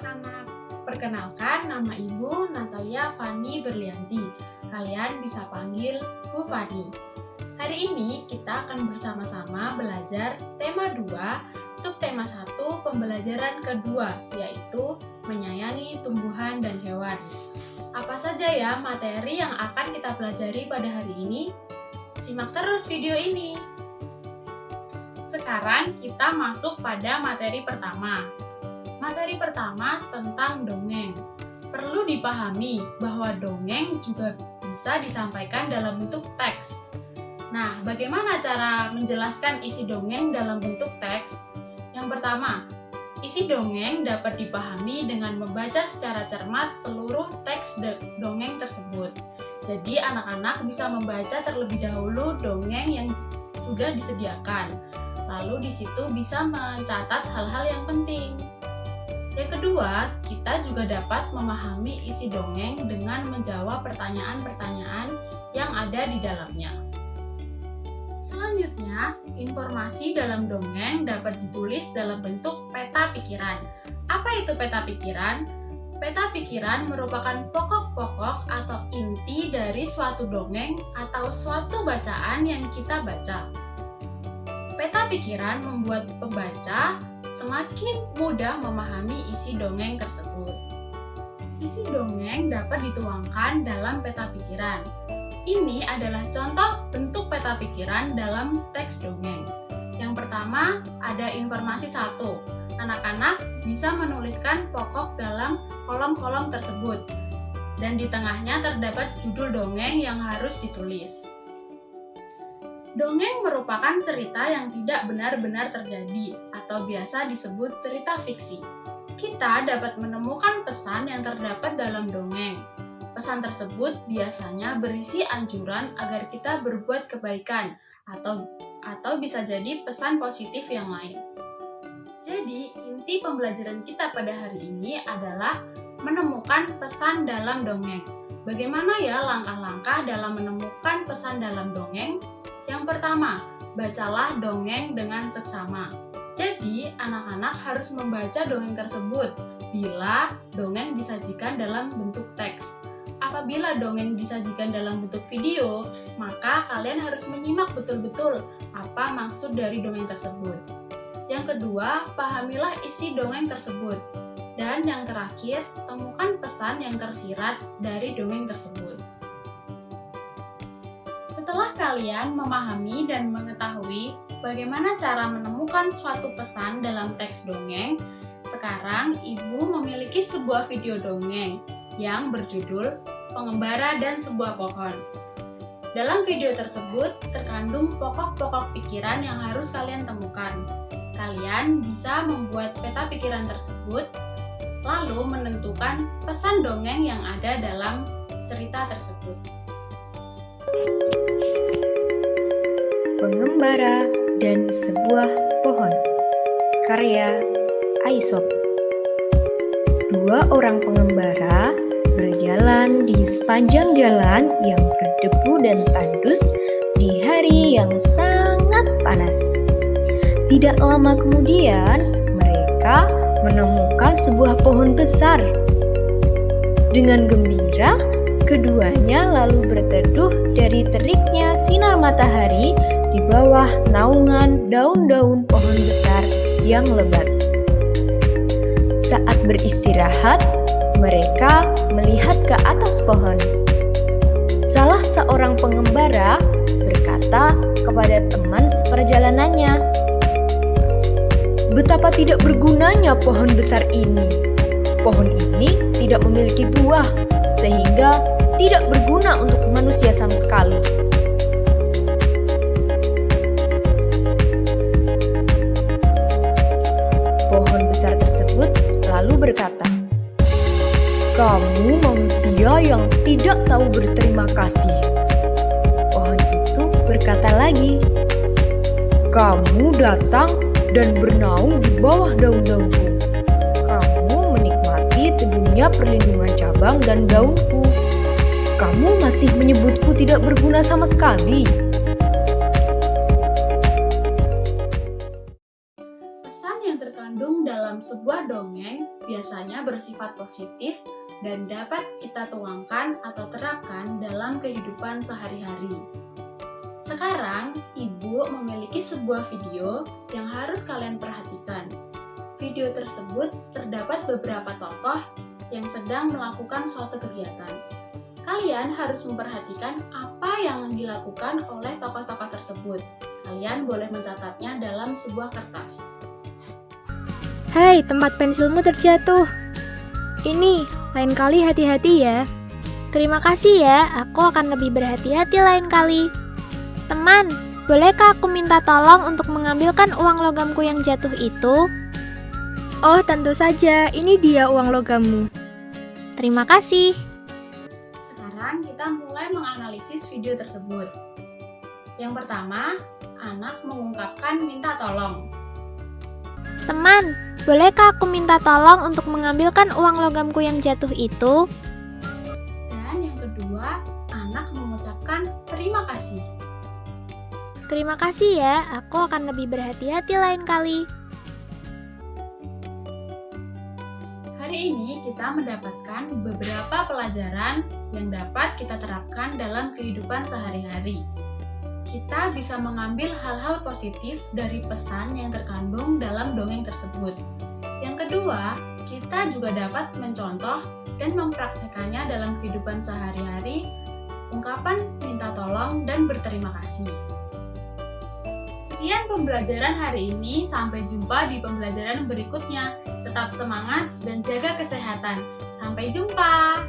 anak-anak. Perkenalkan, nama Ibu Natalia Fani Berlianti. Kalian bisa panggil Bu Fani. Hari ini kita akan bersama-sama belajar tema 2, subtema 1, pembelajaran kedua, yaitu menyayangi tumbuhan dan hewan. Apa saja ya materi yang akan kita pelajari pada hari ini? Simak terus video ini. Sekarang kita masuk pada materi pertama. Materi pertama tentang dongeng. Perlu dipahami bahwa dongeng juga bisa disampaikan dalam bentuk teks. Nah, bagaimana cara menjelaskan isi dongeng dalam bentuk teks? Yang pertama, isi dongeng dapat dipahami dengan membaca secara cermat seluruh teks dongeng tersebut. Jadi, anak-anak bisa membaca terlebih dahulu dongeng yang sudah disediakan. Lalu di situ bisa mencatat hal-hal yang penting. Yang kedua, kita juga dapat memahami isi dongeng dengan menjawab pertanyaan-pertanyaan yang ada di dalamnya. Selanjutnya, informasi dalam dongeng dapat ditulis dalam bentuk peta pikiran. Apa itu peta pikiran? Peta pikiran merupakan pokok-pokok atau inti dari suatu dongeng atau suatu bacaan yang kita baca. Peta pikiran membuat pembaca semakin mudah memahami isi dongeng tersebut. Isi dongeng dapat dituangkan dalam peta pikiran. Ini adalah contoh bentuk peta pikiran dalam teks dongeng. Yang pertama, ada informasi 1. Anak-anak bisa menuliskan pokok dalam kolom-kolom tersebut. Dan di tengahnya terdapat judul dongeng yang harus ditulis. Dongeng merupakan cerita yang tidak benar-benar terjadi atau biasa disebut cerita fiksi. Kita dapat menemukan pesan yang terdapat dalam dongeng. Pesan tersebut biasanya berisi anjuran agar kita berbuat kebaikan atau bisa jadi pesan positif yang lain. Jadi, inti pembelajaran kita pada hari ini adalah menemukan pesan dalam dongeng. Bagaimana ya langkah-langkah dalam menemukan pesan dalam dongeng? Yang pertama, bacalah dongeng dengan seksama. Jadi, anak-anak harus membaca dongeng tersebut bila dongeng disajikan dalam bentuk teks. Apabila dongeng disajikan dalam bentuk video, maka kalian harus menyimak betul-betul apa maksud dari dongeng tersebut. Yang kedua, pahamilah isi dongeng tersebut. Dan yang terakhir, temukan pesan yang tersirat dari dongeng tersebut. Setelah kalian memahami dan mengetahui bagaimana cara menemukan suatu pesan dalam teks dongeng, sekarang Ibu memiliki sebuah video dongeng yang berjudul Pengembara dan Sebuah Pohon. Dalam video tersebut terkandung pokok-pokok pikiran yang harus kalian temukan. Kalian bisa membuat peta pikiran tersebut, lalu menentukan pesan dongeng yang ada dalam cerita tersebut. Pengembara dan Sebuah Pohon, karya Aesop. Dua orang pengembara berjalan di sepanjang jalan yang berdebu dan tandus di hari yang sangat panas. Tidak lama kemudian, mereka menemukan sebuah pohon besar. Dengan gembira, keduanya lalu berteduh dari teriknya sinar matahari di bawah naungan daun-daun pohon besar yang lebat. Saat beristirahat, mereka melihat ke atas pohon. Salah seorang pengembara berkata kepada teman seperjalanannya, "Betapa tidak bergunanya pohon besar ini. Pohon ini tidak memiliki buah, sehingga tidak berguna untuk manusia sama sekali." Pohon besar tersebut lalu berkata, "Kamu manusia yang tidak tahu berterima kasih." Pohon itu berkata lagi, "Kamu datang dan bernaung di bawah daun-daunku. Kamu menikmati teduhnya perlindungan cabang dan daunku. Kamu masih menyebutku tidak berguna sama sekali." Pesan yang terkandung dalam sebuah dongeng biasanya bersifat positif dan dapat kita tuangkan atau terapkan dalam kehidupan sehari-hari. Sekarang, Ibu memiliki sebuah video yang harus kalian perhatikan. Video tersebut terdapat beberapa tokoh yang sedang melakukan suatu kegiatan. Kalian harus memperhatikan apa yang dilakukan oleh tokoh-tokoh tersebut. Kalian boleh mencatatnya dalam sebuah kertas. Hai, tempat pensilmu terjatuh. Ini, lain kali hati-hati ya. Terima kasih ya, aku akan lebih berhati-hati lain kali. Teman, bolehkah aku minta tolong untuk mengambilkan uang logamku yang jatuh itu? Oh, tentu saja, ini dia uang logammu. Terima kasih. Sekarang kita mulai menganalisis video tersebut. Yang pertama, anak mengungkapkan minta tolong. Teman, bolehkah aku minta tolong untuk mengambilkan uang logamku yang jatuh itu? Dan yang kedua, anak mengucapkan terima kasih. Terima kasih ya, aku akan lebih berhati-hati lain kali. Hari ini kita mendapatkan beberapa pelajaran yang dapat kita terapkan dalam kehidupan sehari-hari. Kita bisa mengambil hal-hal positif dari pesan yang terkandung dalam dongeng tersebut. Yang kedua, kita juga dapat mencontoh dan mempraktekannya dalam kehidupan sehari-hari, ungkapan minta tolong dan berterima kasih. Sekian pembelajaran hari ini, sampai jumpa di pembelajaran berikutnya. Tetap semangat dan jaga kesehatan. Sampai jumpa!